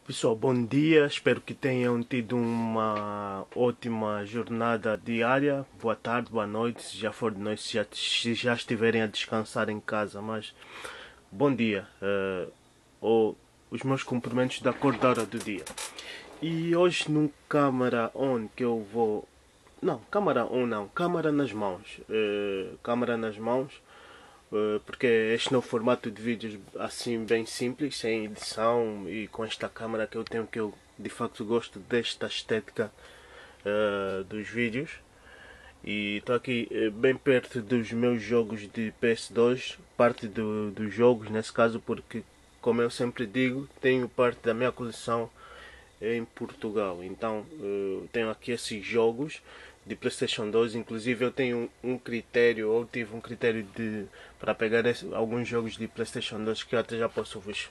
Pessoal, bom dia. Espero que tenham tido uma ótima jornada diária. Boa tarde, boa noite, se já for de noite, se já estiverem a descansar em casa. Mas bom dia, ou os meus cumprimentos da cor da hora do dia. E hoje num câmara on que eu vou... Não, câmara on não, câmara nas mãos. Câmara nas mãos. Porque este novo formato de vídeos assim bem simples, sem edição e com esta câmera que eu tenho, que eu de facto gosto desta estética dos vídeos. E estou aqui bem perto dos meus jogos de PS2, parte dos jogos nesse caso, porque como eu sempre digo, tenho parte da minha coleção em Portugal. Então tenho aqui esses jogos de PlayStation 2. Inclusive eu tenho um critério, ou tive um critério para pegar alguns jogos de PlayStation 2 que eu até já posso vos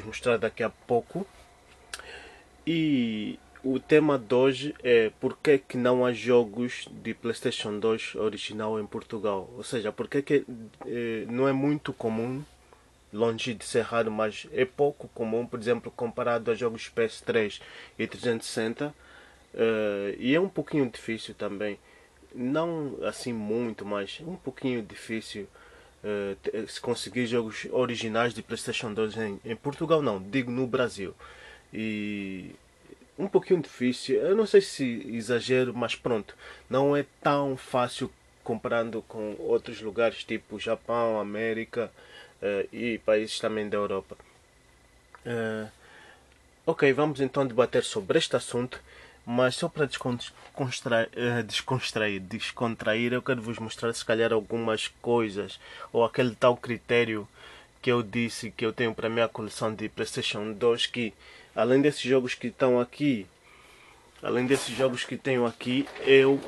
mostrar daqui a pouco. E o tema de hoje é porque que não há jogos de PlayStation 2 original em Portugal. Ou seja, porque que não é muito comum, longe de ser raro, mas é pouco comum, por exemplo, comparado a jogos PS3 e 360. E é um pouquinho difícil também, não assim muito, mas um pouquinho difícil se conseguir jogos originais de PlayStation 2 em Portugal, não, digo no Brasil. E um pouquinho difícil, eu não sei se exagero, mas pronto, não é tão fácil comparando com outros lugares tipo Japão, América e países também da Europa. Ok, vamos então debater sobre este assunto, mas só para descontrair, eu quero vos mostrar se calhar algumas coisas, ou aquele tal critério que eu disse que eu tenho para a minha coleção de PlayStation 2, que além desses jogos que estão aqui, eu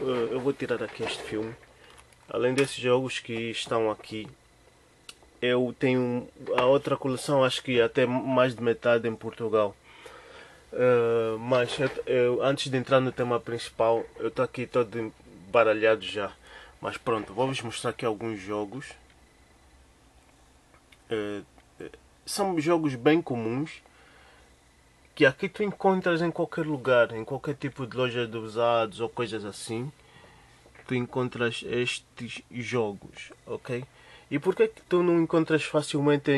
vou tirar aqui este filme. Além desses jogos que estão aqui, eu tenho a outra coleção, acho que até mais de metade em Portugal. Mas antes de entrar no tema principal, eu estou aqui todo embaralhado já. Mas pronto, vou-vos mostrar aqui alguns jogos. São jogos bem comuns, que aqui tu encontras em qualquer lugar, em qualquer tipo de loja de usados ou coisas assim. Tu encontras estes jogos, ok? E por que tu não encontras facilmente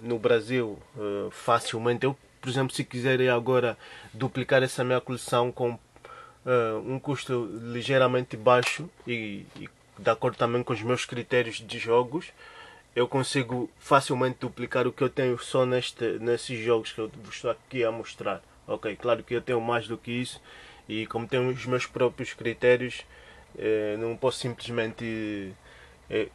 no Brasil? Facilmente, eu, por exemplo, se quiser agora duplicar essa minha coleção com um custo ligeiramente baixo e de acordo também com os meus critérios de jogos, eu consigo facilmente duplicar o que eu tenho só nesses jogos que eu vos estou aqui a mostrar. Ok, claro que eu tenho mais do que isso, e como tenho os meus próprios critérios, não posso simplesmente...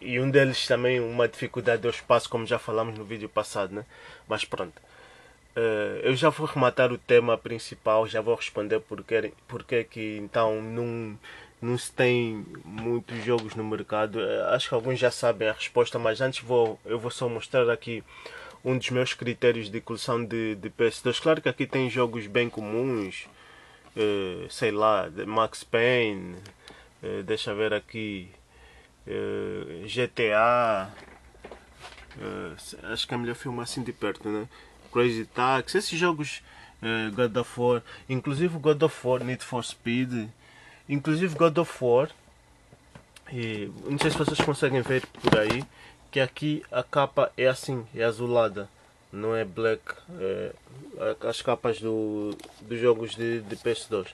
E um deles também, uma dificuldade é o espaço, como já falamos no vídeo passado, né? Mas pronto. Eu já vou rematar o tema principal, já vou responder porque que então não se tem muitos jogos no mercado. Acho que alguns já sabem a resposta, mas antes eu vou só mostrar aqui um dos meus critérios de coleção de PS2. Claro que aqui tem jogos bem comuns, sei lá, Max Payne, deixa ver aqui, GTA, acho que é melhor filmar assim de perto, né? Crazy Taxi, esses jogos, God of War, inclusive God of War, Need for Speed, inclusive God of War, e não sei se vocês conseguem ver por aí, que aqui a capa é assim, é azulada, não é black, as capas dos jogos de PS2.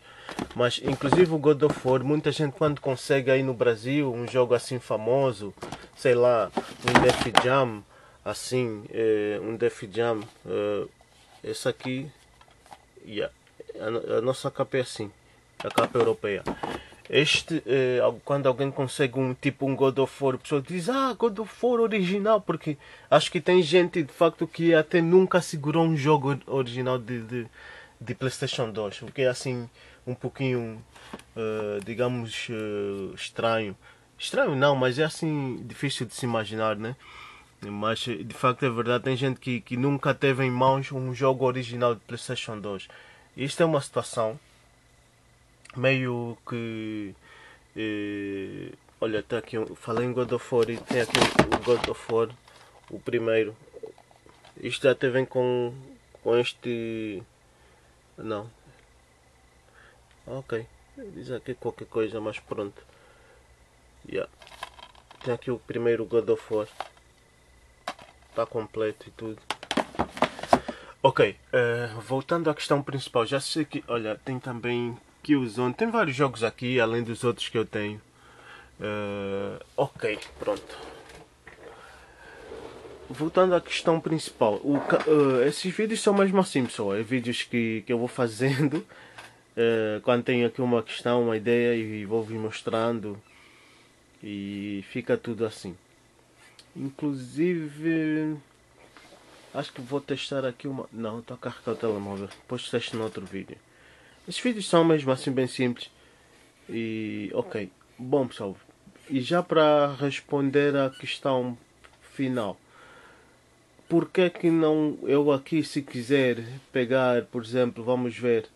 Mas inclusive o God of War, muita gente quando consegue aí no Brasil um jogo assim famoso, sei lá, um Def Jam, assim, um Def Jam, esse aqui, yeah, a nossa capa é assim, a capa europeia. Quando alguém consegue um God of War, a pessoa diz, God of War original, porque acho que tem gente de facto que até nunca segurou um jogo original de PlayStation 2, o que é assim um pouquinho, digamos, estranho. Estranho não, mas é assim difícil de se imaginar, né? Mas de facto é verdade, tem gente que nunca teve em mãos um jogo original de PlayStation 2. Isto é uma situação meio que... olha, está aqui, falei em God of War e tem aqui o God of War, o primeiro. Isto até vem com com este... Não. Ok. Diz aqui qualquer coisa, mas pronto. Yeah. Tem aqui o primeiro God of War. Está completo e tudo. Ok, voltando à questão principal. Já sei que, olha, tem também Killzone. Tem vários jogos aqui, além dos outros que eu tenho. Ok, pronto. Voltando à questão principal. Esses vídeos são mesmo assim, pessoal. É vídeos que eu vou fazendo. Quando tenho aqui uma questão, uma ideia, e vou vir mostrando. E fica tudo assim. Inclusive, acho que vou testar aqui uma... Não, estou a carregar o telemóvel. Depois testo no outro vídeo. Esses vídeos são mesmo assim bem simples. E ok. Bom, pessoal. E já para responder à questão final. Por que que não... Eu aqui, se quiser pegar, por exemplo, vamos ver...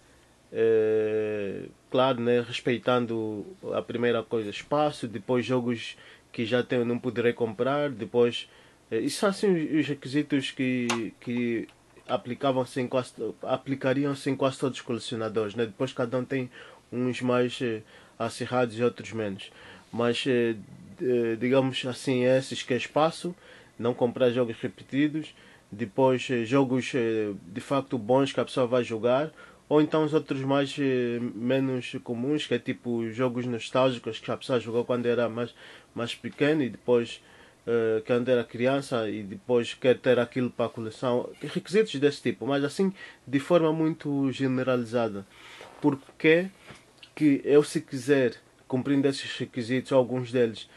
claro, né, respeitando a primeira coisa, espaço, depois jogos que já tenho não poderei comprar, depois isso são assim os requisitos que aplicariam-se em quase todos os colecionadores, né? Depois cada um tem uns mais acirrados e outros menos, mas digamos assim, esses que é espaço, não comprar jogos repetidos, depois jogos de facto bons que a pessoa vai jogar, ou então os outros mais menos comuns, que é tipo jogos nostálgicos que a pessoa jogou quando era mais pequeno e depois quando era criança e depois quer ter aquilo para a coleção. Requisitos desse tipo, mas assim de forma muito generalizada. Porque que eu, se quiser, cumprindo esses requisitos, alguns deles,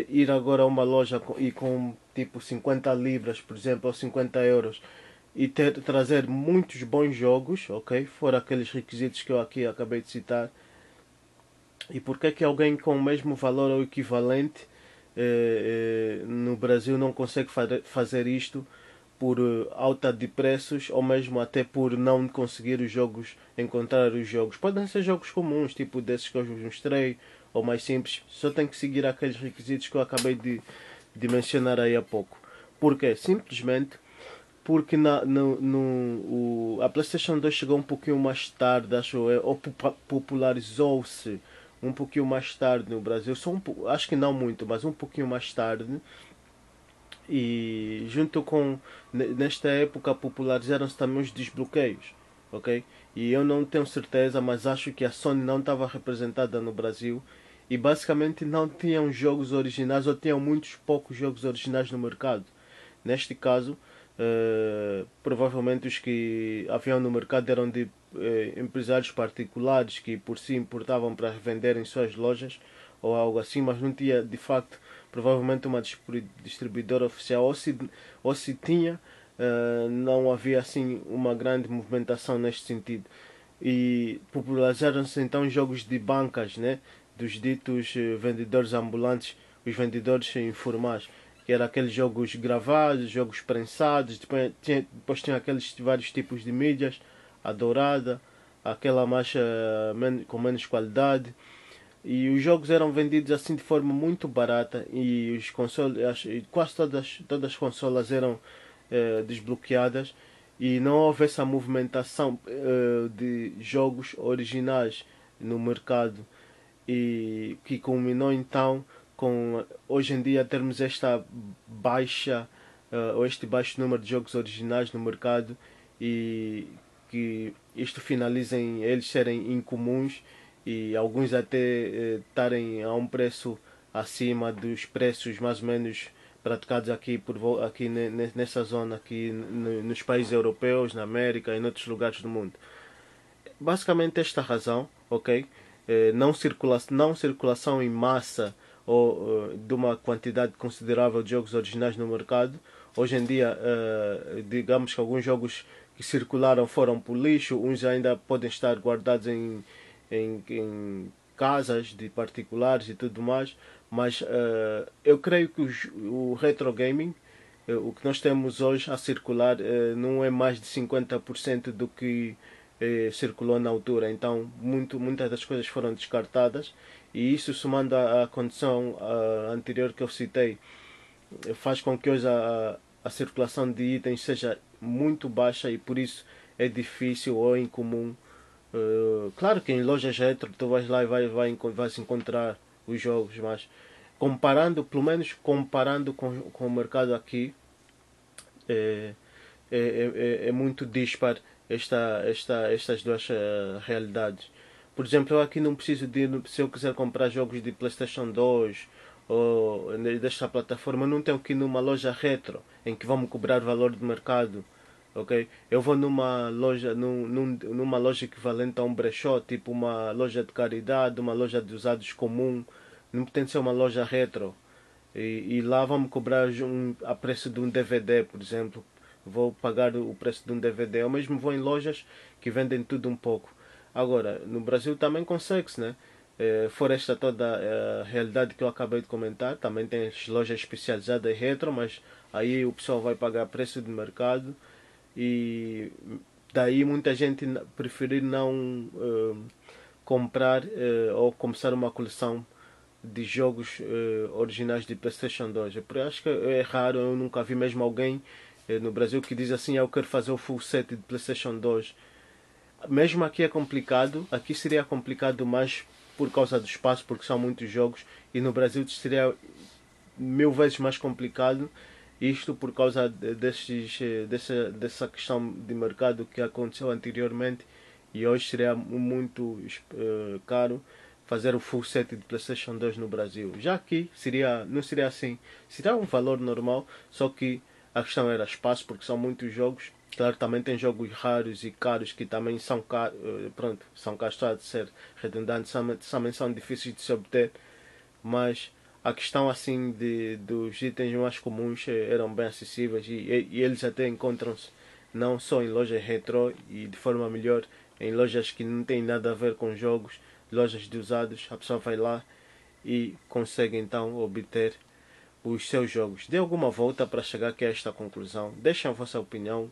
ir agora a uma loja e com tipo 50 libras, por exemplo, ou 50 euros, e trazer muitos bons jogos, ok? Fora aqueles requisitos que eu aqui acabei de citar. E porque é que alguém com o mesmo valor ou equivalente no Brasil não consegue fazer isto por alta de preços, ou mesmo até por não conseguir os jogos, encontrar os jogos? Podem ser jogos comuns, tipo desses que eu vos mostrei, ou mais simples. Só tem que seguir aqueles requisitos que eu acabei de mencionar aí há pouco. Porque simplesmente porque a PlayStation 2 chegou um pouquinho mais tarde, acho eu, ou popularizou-se um pouquinho mais tarde no Brasil. Acho que não muito, mas um pouquinho mais tarde. E junto com, nesta época, popularizaram-se também os desbloqueios, ok? E eu não tenho certeza, mas acho que a Sony não estava representada no Brasil e basicamente não tinham jogos originais, ou tinham muitos poucos jogos originais no mercado. Neste caso, provavelmente os que haviam no mercado eram de empresários particulares que por si importavam para revender em suas lojas ou algo assim, mas não tinha de facto provavelmente uma distribuidora oficial, ou se tinha, não havia assim uma grande movimentação neste sentido. E popularizaram-se então jogos de bancas, né? Dos ditos vendedores ambulantes, os vendedores informais, que eram aqueles jogos gravados, jogos prensados, depois tinha aqueles vários tipos de mídias, a dourada, aquela mais com menos qualidade, e os jogos eram vendidos assim de forma muito barata, e os consoles, quase todas as consolas eram desbloqueadas, e não houve essa movimentação de jogos originais no mercado, e que culminou então com hoje em dia termos esta baixa ou este baixo número de jogos originais no mercado, e que isto finaliza em eles serem incomuns e alguns até estarem a um preço acima dos preços mais ou menos praticados aqui nessa zona, aqui nos países europeus, na América e em outros lugares do mundo. Basicamente esta razão, ok? Não circulação em massa ou de uma quantidade considerável de jogos originais no mercado. Hoje em dia, digamos que alguns jogos que circularam foram por lixo, uns ainda podem estar guardados em casas de particulares e tudo mais, mas eu creio que o retro gaming, o que nós temos hoje a circular, não é mais de 50% do que circulou na altura. Então muitas das coisas foram descartadas, e isso, somando à condição anterior que eu citei, faz com que hoje a circulação de itens seja muito baixa, e por isso é difícil ou é incomum. Claro que em lojas retro tu vais lá e vais encontrar os jogos, mas comparando, pelo menos comparando com o mercado aqui, é, é muito dispar estas duas realidades. Por exemplo, eu aqui não preciso de ir, se eu quiser comprar jogos de PlayStation 2 ou desta plataforma, eu não tenho que ir numa loja retro em que vão me cobrar valor de mercado. Ok? Eu vou numa loja, numa loja equivalente a um brechó, tipo uma loja de caridade, uma loja de usados comum, não tem de ser uma loja retro. E lá vão-me cobrar a preço de um DVD, por exemplo. Vou pagar o preço de um DVD. Eu mesmo vou em lojas que vendem tudo um pouco. Agora, no Brasil também consegue-se, né? Fora esta toda a realidade que eu acabei de comentar, também tem as lojas especializadas em retro, mas aí o pessoal vai pagar preço de mercado e daí muita gente preferir não comprar ou começar uma coleção de jogos originais de PlayStation 2. Eu acho que é raro, eu nunca vi mesmo alguém no Brasil que diz assim: eu quero fazer o full set de PlayStation 2. Mesmo aqui é complicado, aqui seria complicado mais por causa do espaço, porque são muitos jogos, e no Brasil seria 1000 vezes mais complicado. Isto por causa dessa questão de mercado que aconteceu anteriormente e hoje seria muito caro fazer o full set de PlayStation 2 no Brasil. Já aqui não seria assim. Seria um valor normal, só que a questão era espaço, porque são muitos jogos. Claro, também tem jogos raros e caros que também são caros, pronto, são caros, está de ser redundante, também são difíceis de se obter, mas a questão assim dos itens mais comuns eram bem acessíveis e eles até encontram-se não só em lojas retro e de forma melhor em lojas que não têm nada a ver com jogos, lojas de usados, a pessoa vai lá e consegue então obter os seus jogos. Dê alguma volta para chegar aqui a esta conclusão. Deixem a vossa opinião,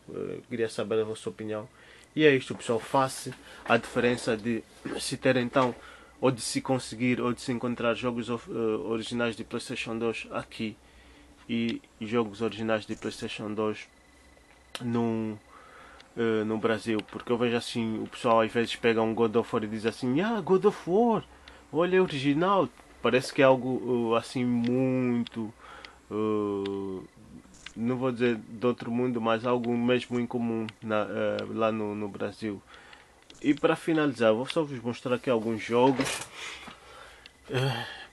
queria saber a vossa opinião. E é isto, pessoal. Faça a diferença de se ter então, ou de se conseguir, ou de se encontrar jogos originais de PlayStation 2 aqui e jogos originais de PlayStation 2 no Brasil. Porque eu vejo assim, o pessoal às vezes pega um God of War e diz assim: God of War, olha, é original. Parece que é algo assim muito, não vou dizer de outro mundo, mas algo mesmo incomum lá no Brasil. E para finalizar, vou só vos mostrar aqui alguns jogos.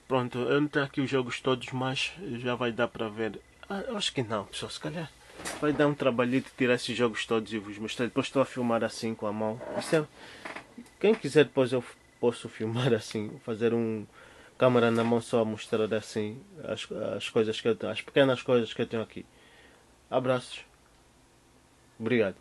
Pronto, eu não tenho aqui os jogos todos, mas já vai dar para ver. Eu acho que não, pessoal, se calhar vai dar um trabalho de tirar esses jogos todos e vos mostrar. Depois estou a filmar assim com a mão. Quem quiser depois eu posso filmar assim, fazer câmera na mão só a mostrar assim as coisas que eu tenho, as pequenas coisas que eu tenho aqui. Abraços. Obrigado.